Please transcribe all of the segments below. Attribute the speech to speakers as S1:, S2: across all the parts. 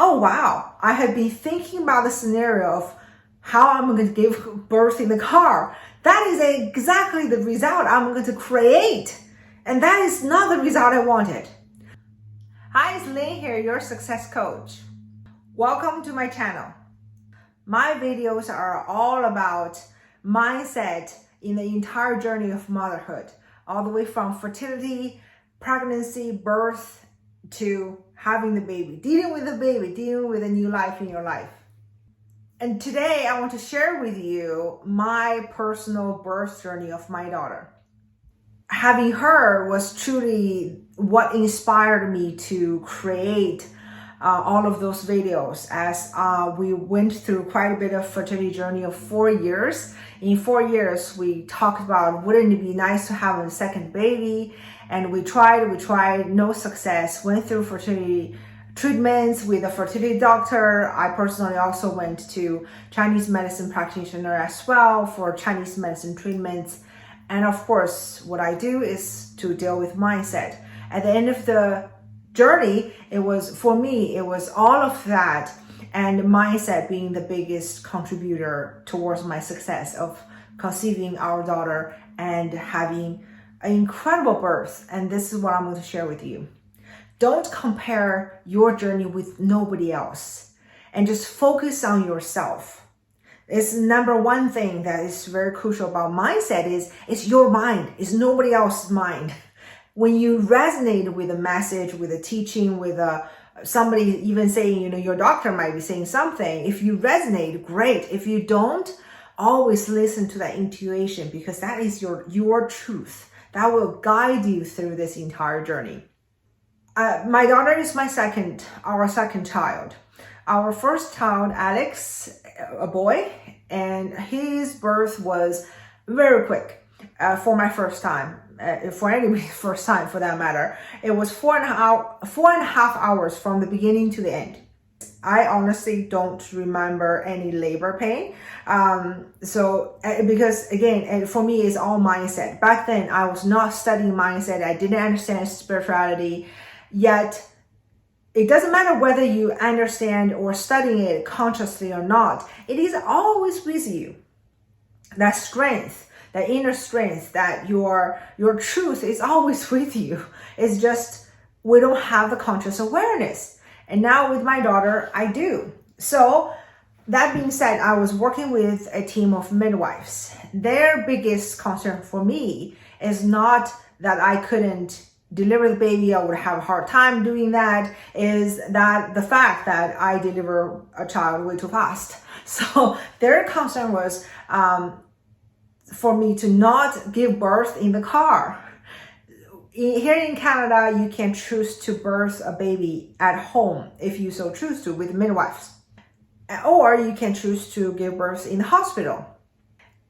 S1: oh wow, I have been thinking about the scenario of how I'm going to give birth in the car. That is exactly the result I'm going to create. And that is not the result I wanted. Hi, it's Lynn here, your success coach. Welcome to my channel. My videos are all about mindset in the entire journey of motherhood, all the way from fertility, pregnancy, birth, to having the baby, dealing with the baby, dealing with a new life in your life. And today I want to share with you my personal birth journey of my daughter. Having her was truly what inspired me to create all of those videos, as we went through quite a bit of fertility journey of 4 years. In 4 years, we talked about wouldn't it be nice to have a second baby, and we tried, no success. Went through fertility treatments with a fertility doctor. I personally also went to Chinese medicine practitioner as well for Chinese medicine treatments. And of course, what I do is to deal with mindset. At the end of the journey, for me, it was all of that, and mindset being the biggest contributor towards my success of conceiving our daughter and having an incredible birth. And this is what I'm going to share with you. Don't compare your journey with nobody else, and just focus on yourself. It's number one thing that is very crucial about mindset is it's your mind, it's nobody else's mind. When you resonate with a message, with a teaching, with somebody even saying, your doctor might be saying something. If you resonate, great. If you don't, always listen to that intuition, because that is your truth. That will guide you through this entire journey. My daughter is our second child. Our first child, Alex, a boy, and his birth was very quick for my first time. For anybody's first time, for that matter. It was 4.5 hours from the beginning to the end. I honestly don't remember any labor pain. Because again, for me, it's all mindset. Back then, I was not studying mindset. I didn't understand spirituality yet. It doesn't matter whether you understand or studying it consciously or not. It is always with you. That strength, that inner strength, that your truth is always with you. It's just we don't have the conscious awareness. And now with my daughter, I do. So that being said, I was working with a team of midwives. Their biggest concern for me is not that I couldn't deliver the baby, I would have a hard time doing that, is that the fact that I deliver a child way too fast. So their concern was for me to not give birth in the car. Here in Canada, you can choose to birth a baby at home if you so choose to with midwives. Or you can choose to give birth in the hospital.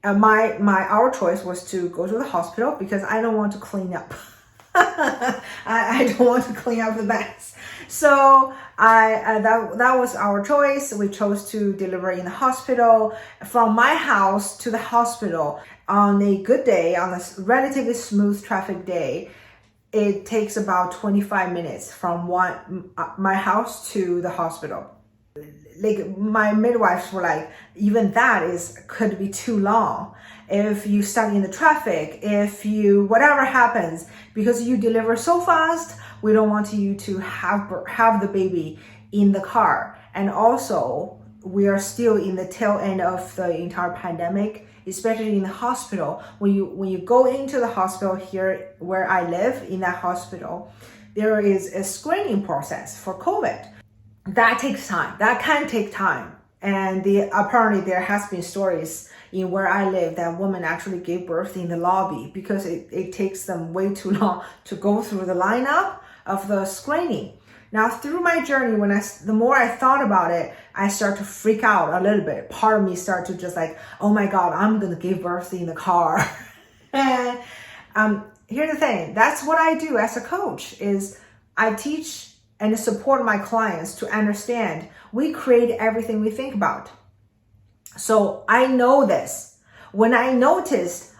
S1: Our choice was to go to the hospital because I don't want to clean up. I don't want to clean up the mess. So that was our choice. We chose to deliver in the hospital. From my house to the hospital on a good day, on a relatively smooth traffic day, it takes about 25 minutes from my house to the hospital. Like my midwives were like, even that could be too long. If you stuck in the traffic, whatever happens, because you deliver so fast, we don't want you to have the baby in the car. And also, we are still in the tail end of the entire pandemic, especially in the hospital. When you go into the hospital here where I live, in that hospital, there is a screening process for COVID. That takes time. That can take time. And apparently there has been stories in where I live that women actually gave birth in the lobby because it takes them way too long to go through the lineup of the screening. Now, through my journey, the more I thought about it, I start to freak out a little bit. Part of me started to just like, oh my God, I'm going to give birth in the car. And here's the thing. That's what I do as a coach is I teach and support my clients to understand we create everything we think about. So I know this. When I noticed,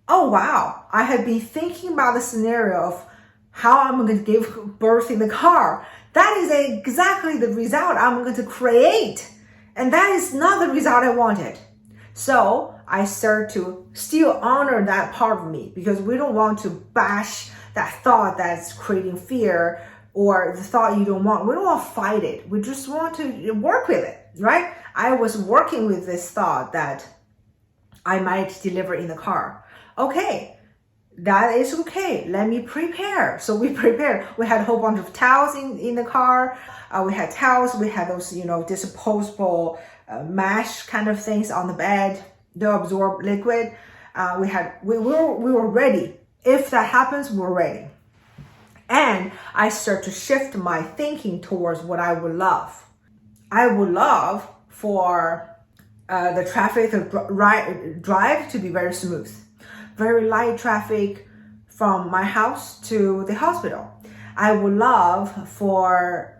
S1: oh wow, I had been thinking about the scenario of how I'm going to give birth in the car. That is exactly the result I'm going to create. And that is not the result I wanted. So I start to still honor that part of me, because we don't want to bash that thought that's creating fear, or the thought you don't want. We don't want to fight it. We just want to work with it, right? I was working with this thought that I might deliver in the car. Okay, that is okay. Let me prepare. So we prepared. We had a whole bunch of towels in the car. We had towels. We had those, disposable mesh kind of things on the bed. They absorb liquid. We were ready. If that happens, we're ready. And I start to shift my thinking towards what I would love. I would love for the traffic, the drive to be very smooth. Very light traffic from my house to the hospital. I would love for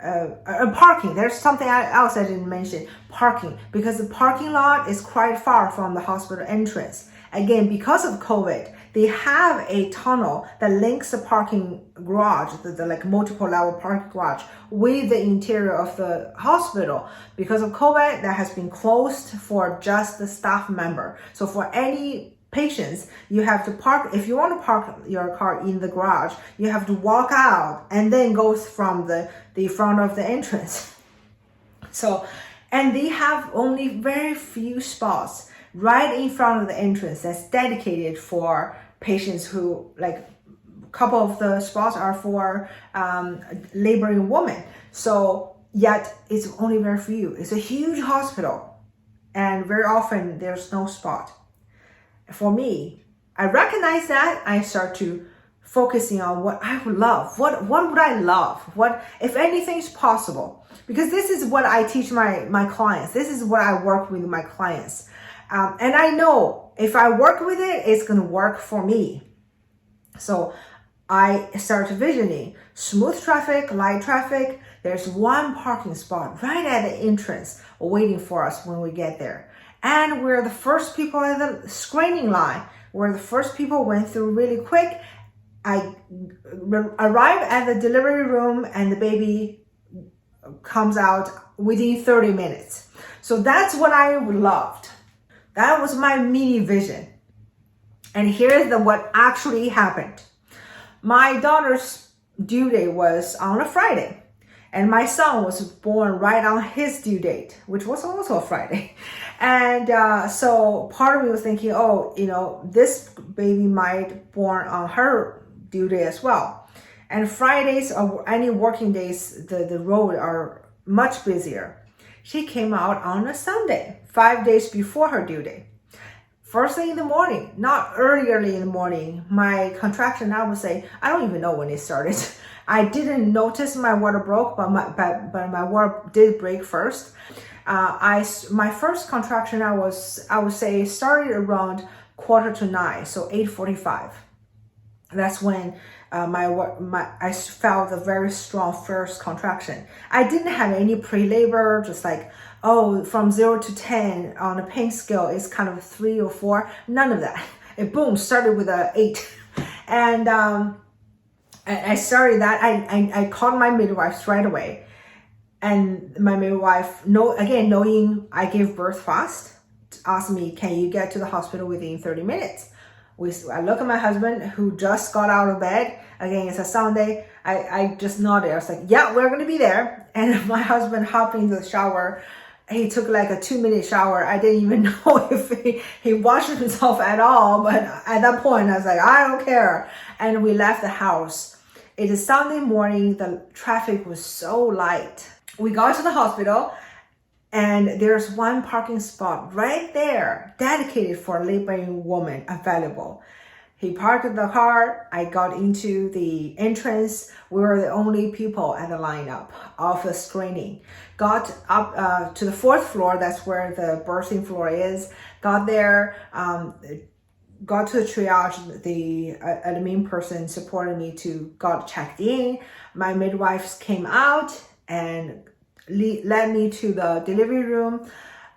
S1: parking. There's something else I didn't mention, parking, because the parking lot is quite far from the hospital entrance. Again, because of COVID, they have a tunnel that links the parking garage, the like multiple level parking garage, with the interior of the hospital. Because of COVID, that has been closed for just the staff member. So for any patients, you have to park. If you want to park your car in the garage, you have to walk out and then go from the front of the entrance. So, and they have only very few spots right in front of the entrance that's dedicated for patients who, like, a couple of the spots are for laboring women. So yet it's only very few. It's a huge hospital, and very often there's no spot. For me, I recognize that. I start to focusing on what I would love. What would I love? What, if anything, is possible? Because this is what I teach my clients. This is what I work with my clients. And I know if I work with it, it's going to work for me. So I start visioning smooth traffic, light traffic. There's one parking spot right at the entrance waiting for us when we get there. And we're the first people at the screening line. We're the first people, went through really quick. I arrive at the delivery room and the baby comes out within 30 minutes. So that's what I loved. That was my mini vision. And here's what actually happened. My daughter's due date was on a Friday, and my son was born right on his due date, which was also a Friday. And so part of me was thinking, this baby might born on her due date as well. And Fridays or any working days, the road are much busier. She came out on a Sunday, 5 days before her due date. First thing in the morning, not early in the morning, my contraction, I would say, I don't even know when it started. I didn't notice my water broke, but my water did break first. My first contraction, I would say, started around 8:45, so 8:45. That's when I felt a very strong first contraction. I didn't have any pre-labor, just like, from 0 to 10 on a pain scale is kind of 3 or 4. None of that. It started with a 8. And I started that. I called my midwife right away. And my midwife, knowing I gave birth fast, asked me, can you get to the hospital within 30 minutes? I look at my husband, who just got out of bed. Again, it's a Sunday. I just nodded. I was like, yeah, we're going to be there. And my husband hopped into the shower. He took like a 2-minute shower. I didn't even know if he washed himself at all. But at that point, I was like, I don't care. And we left the house. It is Sunday morning. The traffic was so light. We got to the hospital, and there's one parking spot right there dedicated for a laboring woman available. He parked the car. I got into the entrance. We were the only people at the lineup of the screening. Got up to the 4th floor. That's where the birthing floor is. Got there, got to the triage. The admin person supported me got checked in. My midwives came out and led me to the delivery room.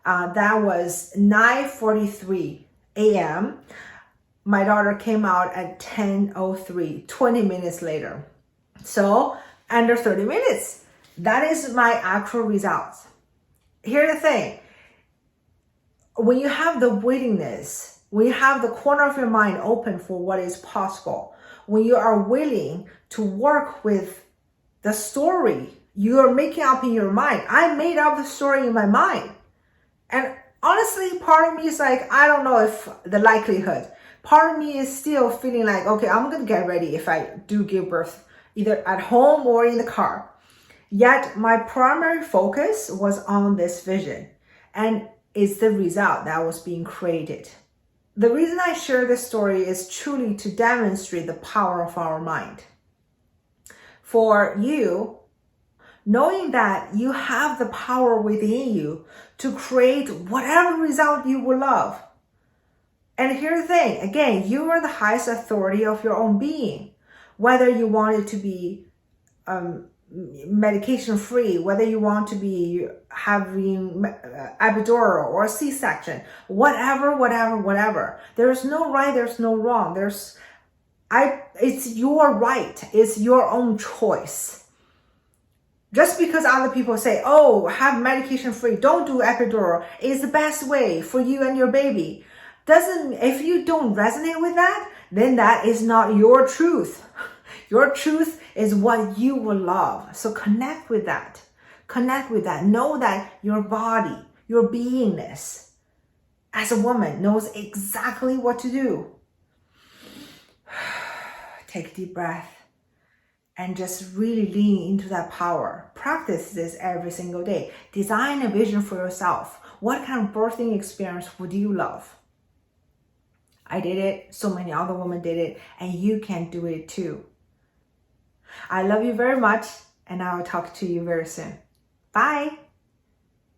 S1: That was 9:43 a.m. My daughter came out at 10:03, 20 minutes later. So under 30 minutes. That is my actual results. Here's the thing. When you have the willingness, when you have the corner of your mind open for what is possible, when you are willing to work with the story you are making up in your mind. I made up the story in my mind. And honestly, part of me is like, I don't know if the likelihood. Part of me is still feeling like, okay, I'm going to get ready if I do give birth, either at home or in the car. Yet my primary focus was on this vision, and it's the result that was being created. The reason I share this story is truly to demonstrate the power of our mind. For you, knowing that you have the power within you to create whatever result you will love. And here's the thing, again, you are the highest authority of your own being. Whether you want it to be medication free, whether you want to be having epidural or C-section, whatever. There's no right, there's no wrong. It's your right, it's your own choice. Just because other people say, oh, have medication free, don't do epidural, it's the best way for you and your baby. If you don't resonate with that, then that is not your truth. Your truth is what you will love. So connect with that. Know that your body, your beingness as a woman knows exactly what to do. Take a deep breath and just really lean into that power. Practice this every single day. Design a vision for yourself. What kind of birthing experience would you love? I did it. So many other women did it. And you can do it too. I love you very much. And I will talk to you very soon. Bye.